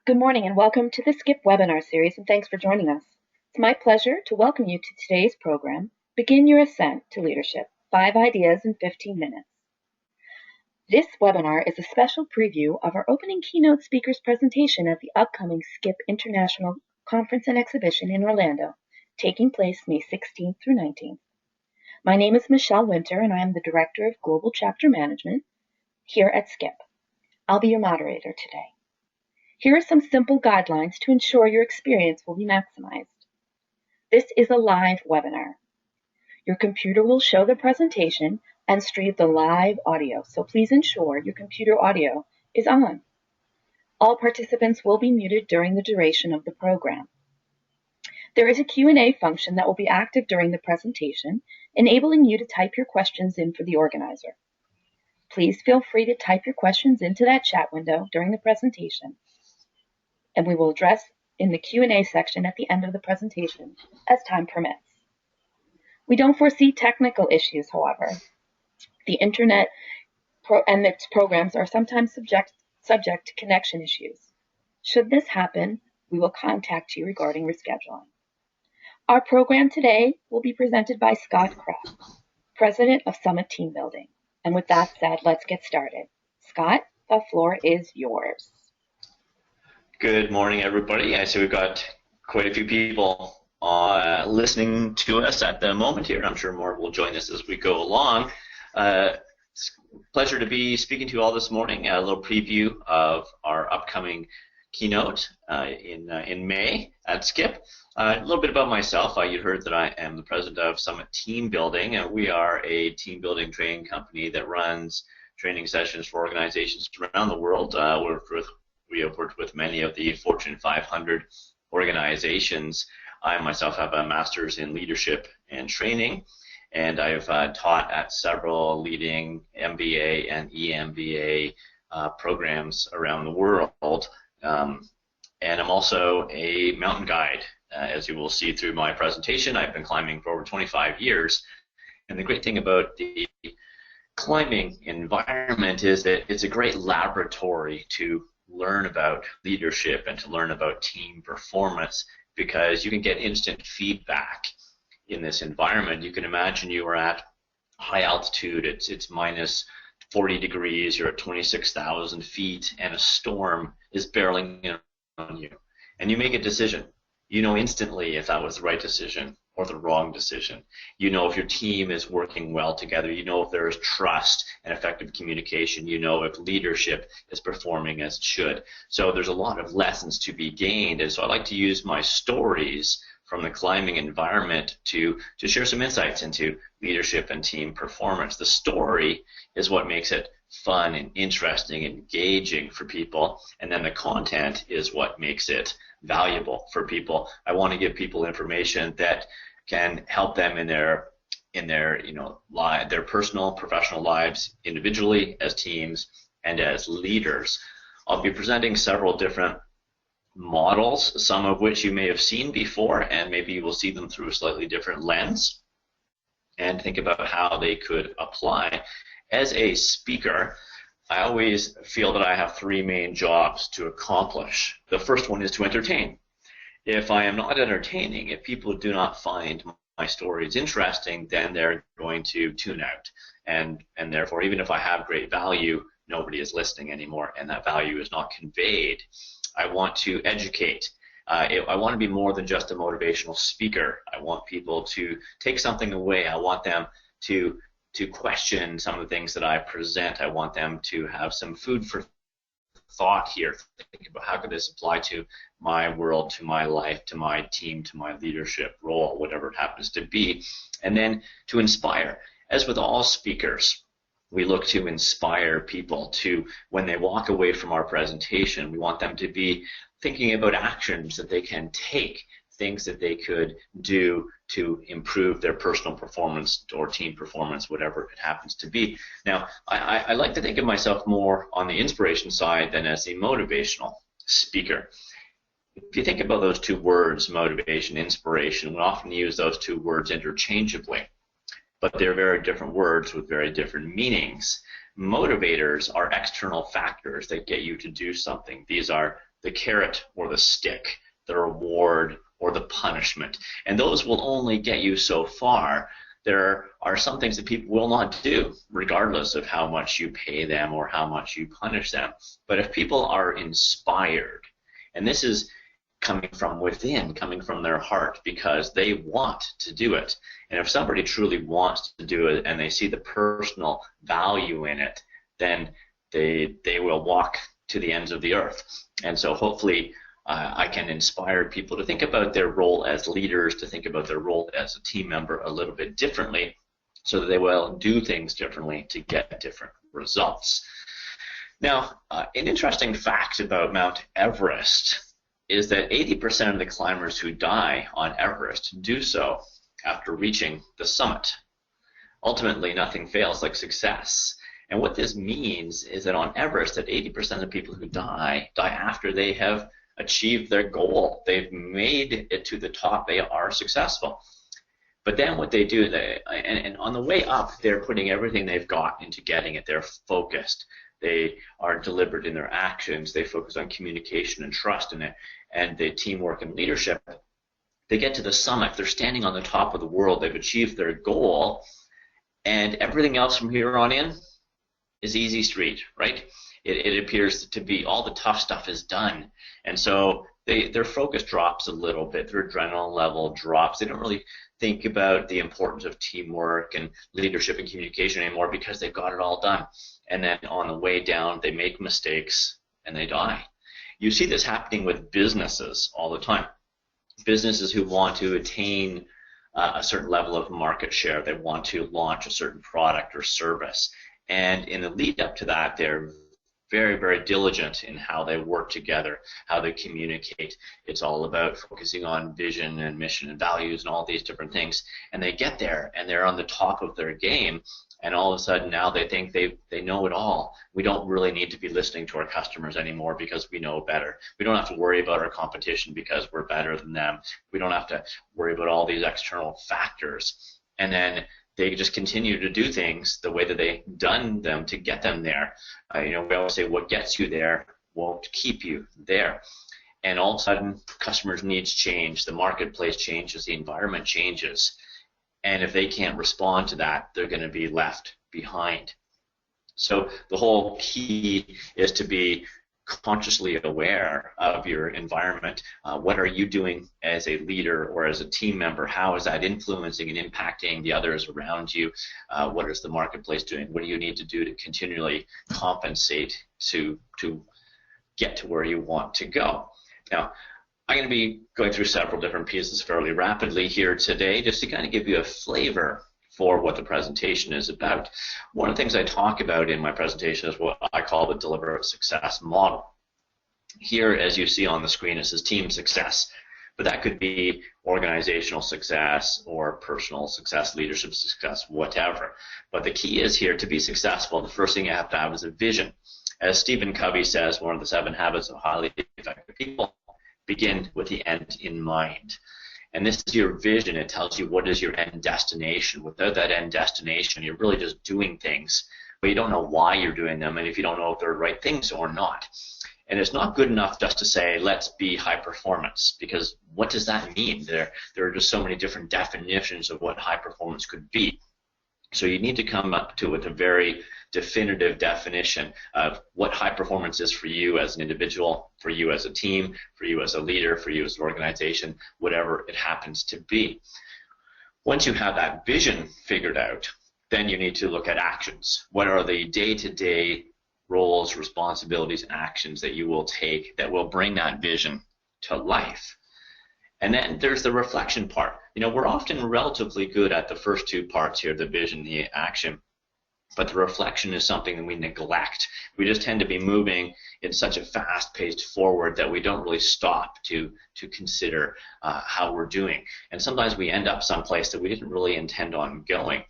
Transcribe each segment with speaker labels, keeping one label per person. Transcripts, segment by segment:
Speaker 1: Good morning and welcome to the SKIP webinar series, and thanks for joining us. It's my pleasure to welcome you to today's program, Begin Your Ascent to Leadership, 5 Ideas in 15 Minutes. This webinar is a special preview of our opening keynote speaker's presentation at the upcoming SKIP International Conference and Exhibition in Orlando, taking place May 16th through 19th. My name is Michelle Winter, and I am the Director of Global Chapter Management here at SKIP. I'll be your moderator today. Here are some simple guidelines to ensure your experience will be maximized. This is a live webinar. Your computer will show the presentation and stream the live audio, so please ensure your computer audio is on. All participants will be muted during the duration of the program. There is a Q&A function that will be active during the presentation, enabling you to type your questions in for the organizer. Please feel free to type your questions into that chat window during the presentation, and we will address in the Q&A section at the end of the presentation as time permits. We don't foresee technical issues, however. The internet and its programs are sometimes subject to connection issues. Should this happen, we will contact you regarding rescheduling. Our program today will be presented by Scott Kress, President of Summit Team Building. And with that said, let's get started. Scott, the floor is yours.
Speaker 2: Good morning, everybody. I see we've got quite a few people listening to us at the moment here. I'm sure more will join us as we go along. It's a pleasure to be speaking to you all this morning. A little preview of our upcoming keynote in May at SKIP. A little bit about myself. You heard that I am the president of Summit Team Building, and we are a team building training company that runs training sessions for organizations around the world. We have worked with many of the Fortune 500 organizations. I myself have a master's in leadership and training, and I've taught at several leading MBA and EMBA programs around the world. And I'm also a mountain guide. As you will see through my presentation, I've been climbing for over 25 years. And the great thing about the climbing environment is that it's a great laboratory to learn about leadership and to learn about team performance, because you can get instant feedback in this environment. You can imagine you are at high altitude, it's minus 40 degrees, you're at 26,000 feet, and a storm is barreling in on you. And you make a decision. You know instantly if that was the right decision or the wrong decision. You know if your team is working well together. You know if there is trust and effective communication. You know if leadership is performing as it should. So there's a lot of lessons to be gained. And so I like to use my stories from the climbing environment to share some insights into leadership and team performance. The story is what makes it fun and interesting and engaging for people, and then the content is what makes it valuable for people. I want to give people information that can help them in their their personal, professional lives, individually, as teams, and as leaders. I'll be presenting several different models, some of which you may have seen before, and maybe you will see them through a slightly different lens and think about how they could apply. As a speaker, I always feel that I have 3 main jobs to accomplish. The first one is to entertain. If I am not entertaining, if people do not find my stories interesting, then they're going to tune out. And therefore, even if I have great value, nobody is listening anymore, and that value is not conveyed. I want to educate. I want to be more than just a motivational speaker. I want people to take something away. I want them to question some of the things that I present. I want them to have some food for thought here. Think about how could this apply to my world, to my life, to my team, to my leadership role, whatever it happens to be. And then to inspire. As with all speakers, we look to inspire people to, when they walk away from our presentation, we want them to be thinking about actions that they can take, things that they could do to improve their personal performance or team performance, whatever it happens to be. Now, I like to think of myself more on the inspiration side than as a motivational speaker. If you think about those 2 words, motivation, inspiration, we often use those 2 words interchangeably, but they're very different words with very different meanings. Motivators are external factors that get you to do something. These are the carrot or the stick, the reward or the punishment. And those will only get you so far. There are some things that people will not do, regardless of how much you pay them or how much you punish them. But if people are inspired, and this is coming from within, coming from their heart, because they want to do it. And if somebody truly wants to do it and they see the personal value in it, then they will walk to the ends of the earth. And so hopefully I can inspire people to think about their role as leaders, to think about their role as a team member a little bit differently, so that they will do things differently to get different results. Now, an interesting fact about Mount Everest is that 80% of the climbers who die on Everest do so after reaching the summit. Ultimately, nothing fails like success. And what this means is that on Everest, that 80% of people who die after they have achieved their goal. They've made it to the top. They are successful. But then what they do, and on the way up, they're putting everything they've got into getting it. They're focused. They are deliberate in their actions. They focus on communication and trust and the teamwork and leadership. They get to the summit. They're standing on the top of the world. They've achieved their goal. And everything else from here on in is easy street, right? It appears to be all the tough stuff is done. And so their focus drops a little bit. Their adrenaline level drops. They don't really think about the importance of teamwork and leadership and communication anymore because they've got it all done. And then on the way down, they make mistakes and they die. You see this happening with businesses all the time. Businesses who want to attain a certain level of market share. They want to launch a certain product or service. And in the lead up to that, they're very, very diligent in how they work together, how they communicate. It's all about focusing on vision and mission and values and all these different things. And they get there and they're on the top of their game. And all of a sudden now they think they know it all. We don't really need to be listening to our customers anymore because we know better. We don't have to worry about our competition because we're better than them. We don't have to worry about all these external factors. And then they just continue to do things the way that they've done them to get them there. We always say what gets you there won't keep you there. And all of a sudden, customers' needs change, the marketplace changes, the environment changes. And if they can't respond to that, they're going to be left behind. So the whole key is to be consciously aware of your environment. What are you doing as a leader or as a team member? How is that influencing and impacting the others around you? What is the marketplace doing? What do you need to do to continually compensate to get to where you want to go? Now, I'm going to be going through several different pieces fairly rapidly here today just to kind of give you a flavor for what the presentation is about. One of the things I talk about in my presentation is what I call the deliberate success model. Here, as you see on the screen, it says team success, but that could be organizational success or personal success, leadership success, whatever. But the key is here to be successful, the first thing you have to have is a vision. As Stephen Covey says, one of the 7 habits of highly effective people, begin with the end in mind. And this is your vision. It tells you what is your end destination. Without that end destination, you're really just doing things, but you don't know why you're doing them, and if you don't know if they're the right things or not. And it's not good enough just to say, let's be high performance, because what does that mean? There are just so many different definitions of what high performance could be. So you need to come up to with a very definitive definition of what high performance is for you as an individual, for you as a team, for you as a leader, for you as an organization, whatever it happens to be. Once you have that vision figured out, then you need to look at actions. What are the day-to-day roles, responsibilities, and actions that you will take that will bring that vision to life? And then there's the reflection part. We're often relatively good at the first 2 parts here, the vision, the action. But the reflection is something that we neglect. We just tend to be moving in such a fast-paced forward that we don't really stop to consider how we're doing. And sometimes we end up someplace that we didn't really intend on going.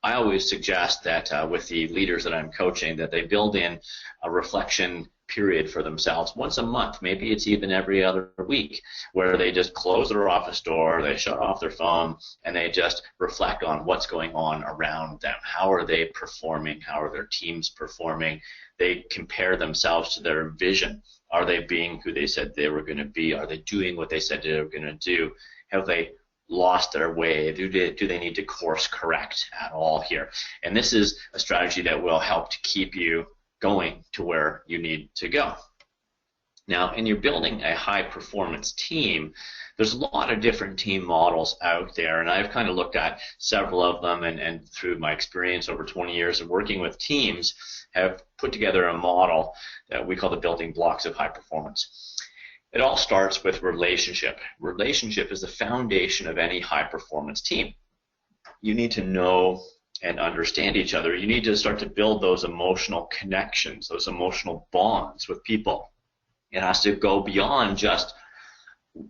Speaker 2: I always suggest that with the leaders that I'm coaching that they build in a reflection period for themselves once a month. Maybe it's even every other week, where they just close their office door, they shut off their phone, and they just reflect on what's going on around them. How are they performing? How are their teams performing? They compare themselves to their vision. Are they being who they said they were going to be? Are they doing what they said they were going to do? Have they lost their way? Do they need to course correct at all here? And this is a strategy that will help to keep you going to where you need to go. Now, and you're building a high-performance team, there's a lot of different team models out there, and I've kind of looked at several of them, and through my experience over 20 years of working with teams, have put together a model that we call the building blocks of high performance. It all starts with relationship. Relationship is the foundation of any high-performance team. You need to know and understand each other. You need to start to build those emotional connections, those emotional bonds with people. It has to go beyond just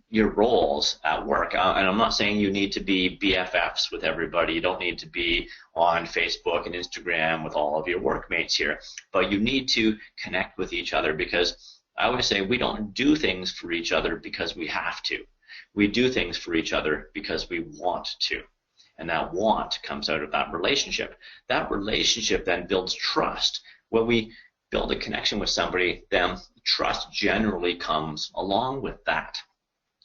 Speaker 2: your roles at work. And I'm not saying you need to be BFFs with everybody. You don't need to be on Facebook and Instagram with all of your workmates here. But you need to connect with each other, because I always say we don't do things for each other because we have to. We do things for each other because we want to. And that want comes out of that relationship. That relationship then builds trust. When we build a connection with somebody, then trust generally comes along with that.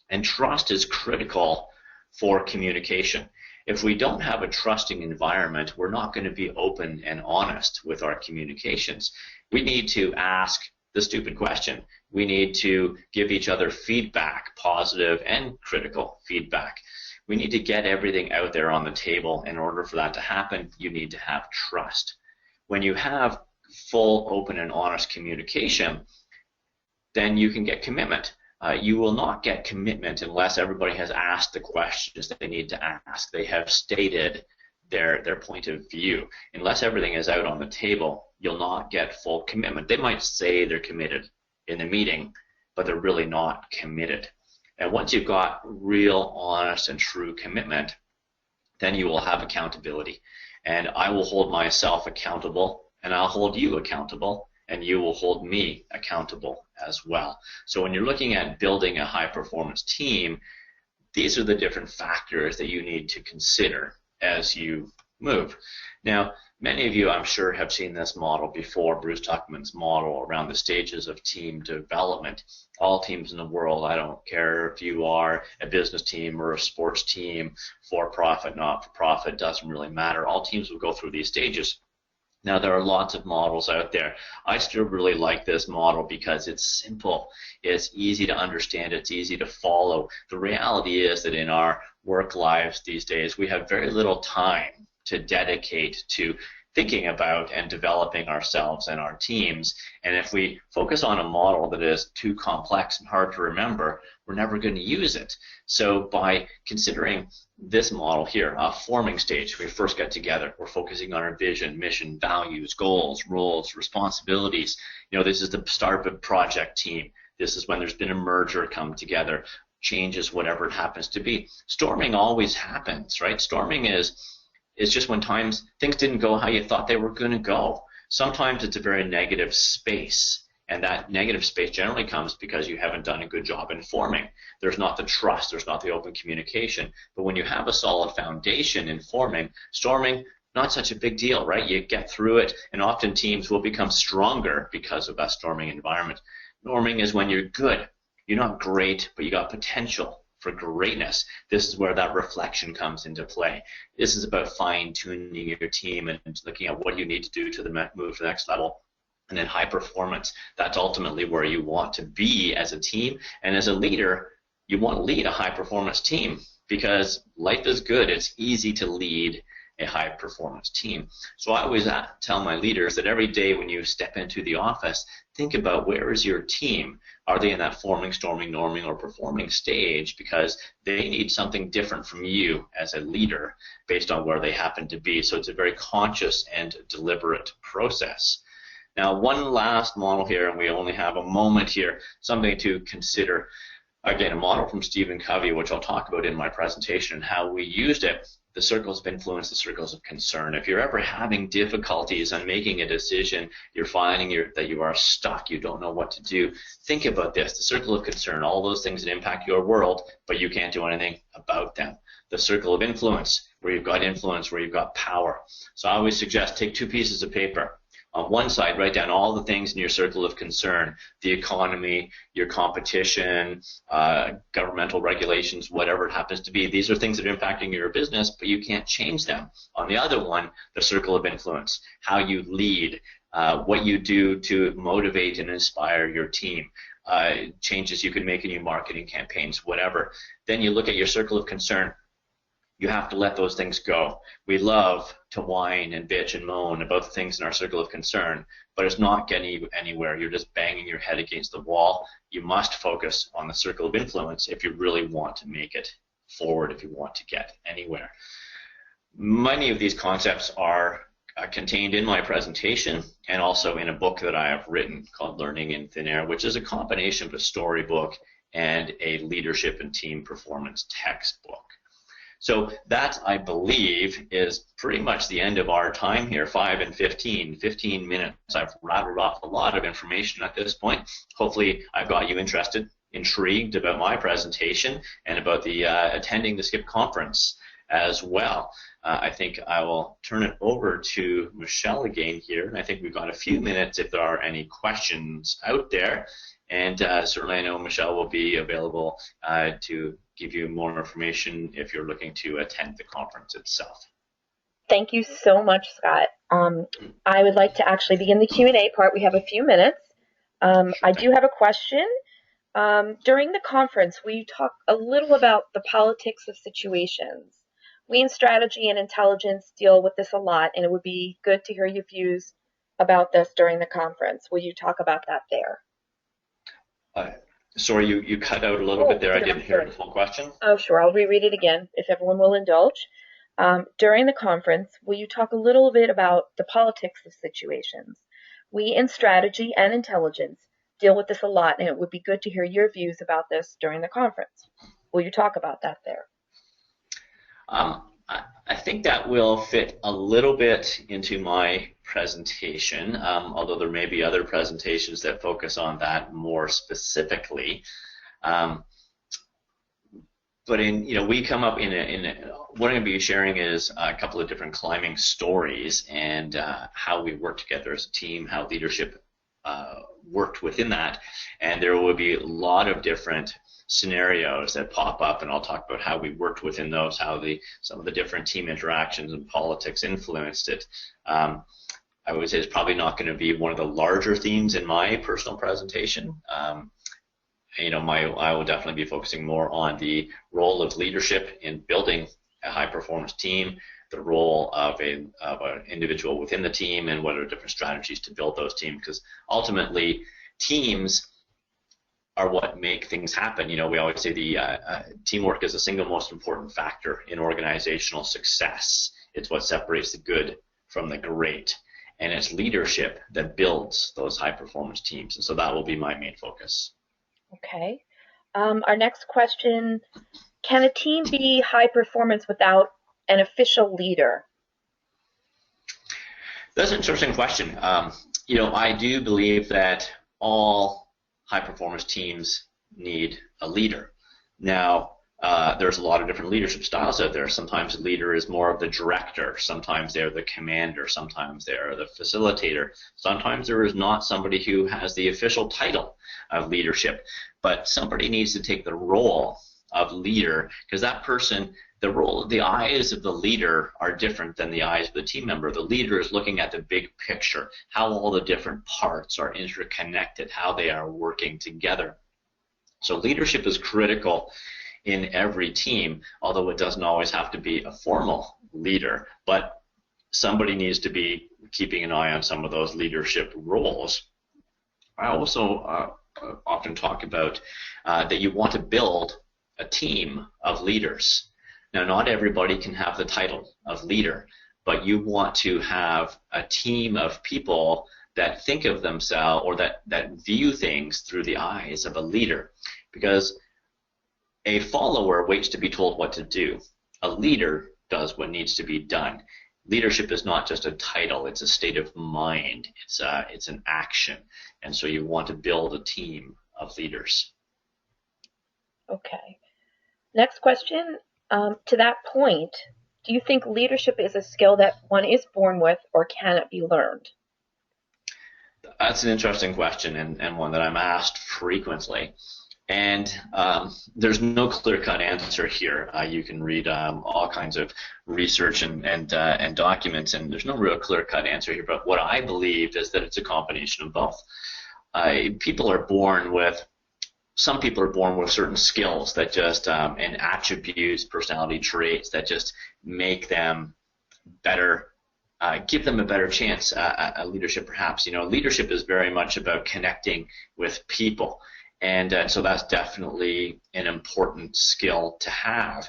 Speaker 2: And trust is critical for communication. If we don't have a trusting environment, we're not going to be open and honest with our communications. We need to ask the stupid question. We need to give each other feedback, positive and critical feedback. We need to get everything out there on the table. In order for that to happen, you need to have trust. When you have full, open, and honest communication, then you can get commitment. You will not get commitment unless everybody has asked the questions that they need to ask. They have stated their point of view. Unless everything is out on the table, you'll not get full commitment. They might say they're committed in the meeting, but they're really not committed. And once you've got real, honest, and true commitment, then you will have accountability. And I will hold myself accountable, and I'll hold you accountable, and you will hold me accountable as well. So when you're looking at building a high-performance team, these are the different factors that you need to consider as you move. Now, many of you, I'm sure, have seen this model before, Bruce Tuckman's model around the stages of team development. All teams in the world, I don't care if you are a business team or a sports team, for-profit, not-for-profit, doesn't really matter. All teams will go through these stages. Now, there are lots of models out there. I still really like this model because it's simple. It's easy to understand. It's easy to follow. The reality is that in our work lives these days, we have very little time to dedicate to thinking about and developing ourselves and our teams. And if we focus on a model that is too complex and hard to remember, we're never going to use it. So by considering this model here, a forming stage, we first get together. We're focusing on our vision, mission, values, goals, roles, responsibilities. You know, this is the start of a project team. This is when there's been a merger come together, changes, whatever it happens to be. Storming always happens, right? Storming is just when things didn't go how you thought they were going to go. Sometimes it's a very negative space. And that negative space generally comes because you haven't done a good job in forming. There's not the trust, there's not the open communication. But when you have a solid foundation in forming, storming, not such a big deal, right? You get through it, and often teams will become stronger because of that storming environment. Norming is when you're good. You're not great, but you got potential for greatness. This is where that reflection comes into play. This is about fine-tuning your team and looking at what you need to do to move to the next level. And then high performance, that's ultimately where you want to be as a team. And as a leader, you want to lead a high performance team because life is good. It's easy to lead a high performance team. So I always tell my leaders that every day when you step into the office, think about where is your team? Are they in that forming, storming, norming, or performing stage? Because they need something different from you as a leader based on where they happen to be. So it's a very conscious and deliberate process. Now, one last model here, and we only have a moment here, something to consider. Again, a model from Stephen Covey, which I'll talk about in my presentation, and how we used it, the circles of influence, the circles of concern. If you're ever having difficulties on making a decision, you're finding that you are stuck, you don't know what to do, think about this, the circle of concern, all those things that impact your world, but you can't do anything about them. The circle of influence, where you've got influence, where you've got power. So I always suggest take two pieces of paper. On one side, write down all the things in your circle of concern, the economy, your competition, governmental regulations, whatever it happens to be. These are things that are impacting your business, but you can't change them. On the other one, the circle of influence, how you lead, what you do to motivate and inspire your team, changes you can make in your marketing campaigns, whatever. Then you look at your circle of concern. You have to let those things go. We love to whine and bitch and moan about the things in our circle of concern, but it's not getting anywhere. You're just banging your head against the wall. You must focus on the circle of influence if you really want to make it forward, if you want to get anywhere. Many of these concepts are contained in my presentation and also in a book that I have written called Learning in Thin Air, which is a combination of a storybook and a leadership and team performance textbook. So that, I believe, is pretty much the end of our time here, 5 and 15 minutes. I've rattled off a lot of information at this point. Hopefully I've got you interested, intrigued about my presentation and about the attending the SCIP conference as well. I think I will turn it over to Michelle again here, and I think we've got a few minutes if there are any questions out there. And certainly I know Michelle will be available to give you more information if you're looking to attend the conference itself.
Speaker 1: Thank you so much, Scott. I would like to actually begin the Q&A part. We have a few minutes. I do have a question. During the conference, will you talk a little about the politics of situations? We in strategy and intelligence deal with this a lot, and it would be good to hear your views about this during the conference. Will you talk about that there?
Speaker 2: Sorry, you cut out a little bit there. I didn't hear the full question.
Speaker 1: Oh, sure. I'll reread it again if everyone will indulge. During the conference, will you talk a little bit about the politics of situations? We in strategy and intelligence deal with this a lot, and it would be good to hear your views about this during the conference. Will you talk about that there?
Speaker 2: I think that will fit a little bit into my presentation, although there may be other presentations that focus on that more specifically. But we come up what I'm going to be sharing is a couple of different climbing stories and how we work together as a team, how leadership worked within that, and there will be a lot of different scenarios that pop up, and I'll talk about how we worked within those, how some of the different team interactions and politics influenced it. I would say it's probably not going to be one of the larger themes in my personal presentation. I will definitely be focusing more on the role of leadership in building a high-performance team, the role of an individual within the team, and what are different strategies to build those teams, because ultimately teams are what make things happen. We always say the teamwork is the single most important factor in organizational success. It's what separates the good from the great, and it's leadership that builds those high-performance teams, and so that will be my main focus.
Speaker 1: Okay. Our next question, can a team be high performance without an official leader?
Speaker 2: That's an interesting question. I do believe that all high-performance teams need a leader. Now, there's a lot of different leadership styles out there. Sometimes a leader is more of the director. Sometimes they're the commander. Sometimes they're the facilitator. Sometimes there is not somebody who has the official title of leadership, but somebody needs to take the role of leader, because that person, the eyes of the leader are different than the eyes of the team member. The leader is looking at the big picture, how all the different parts are interconnected, how they are working together. So leadership is critical in every team, although it doesn't always have to be a formal leader, but somebody needs to be keeping an eye on some of those leadership roles. I also often talk about that you want to build a team of leaders. Now, not everybody can have the title of leader, but you want to have a team of people that think of themselves, or that view things through the eyes of a leader, because a follower waits to be told what to do. A leader does what needs to be done. Leadership is not just a title, it's a state of mind, it's an action, and so you want to build a team of leaders.
Speaker 1: Okay. Next question, to that point, do you think leadership is a skill that one is born with, or can it be learned?
Speaker 2: That's an interesting question and one that I'm asked frequently. And there's no clear-cut answer here. You can read all kinds of research and documents, and there's no real clear-cut answer here. But what I believe is that it's a combination of both. People are born with Some people are born with certain skills that just and attributes, personality traits that just make them better, give them a better chance at leadership. Perhaps leadership is very much about connecting with people, and so that's definitely an important skill to have.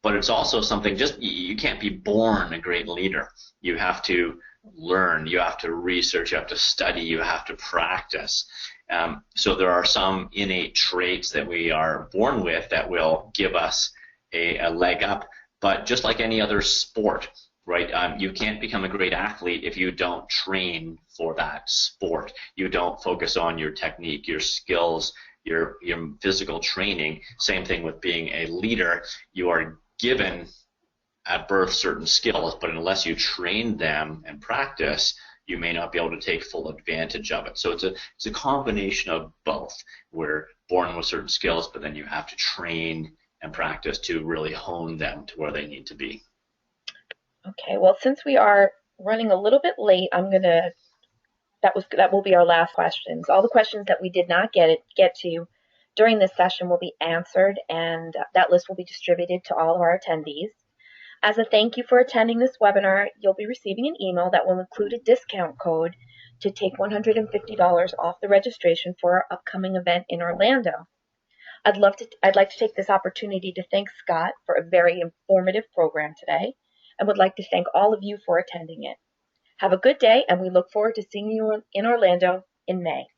Speaker 2: But it's also something, just you can't be born a great leader. You have to learn, you have to research, you have to study, you have to practice. So there are some innate traits that we are born with that will give us a leg up. But just like any other sport, right? You can't become a great athlete if you don't train for that sport. You don't focus on your technique, your skills, your physical training. Same thing with being a leader. You are given at birth certain skills, but unless you train them and practice, you may not be able to take full advantage of it. So it's a combination of both. We're born with certain skills, but then you have to train and practice to really hone them to where they need to be.
Speaker 1: Okay, well, since we are running a little bit late, that will be our last questions. All the questions that we did not get to during this session will be answered, and that list will be distributed to all of our attendees. As a thank you for attending this webinar, you'll be receiving an email that will include a discount code to take $150 off the registration for our upcoming event in Orlando. I'd like to take this opportunity to thank Scott for a very informative program today, and would like to thank all of you for attending it. Have a good day, and we look forward to seeing you in Orlando in May.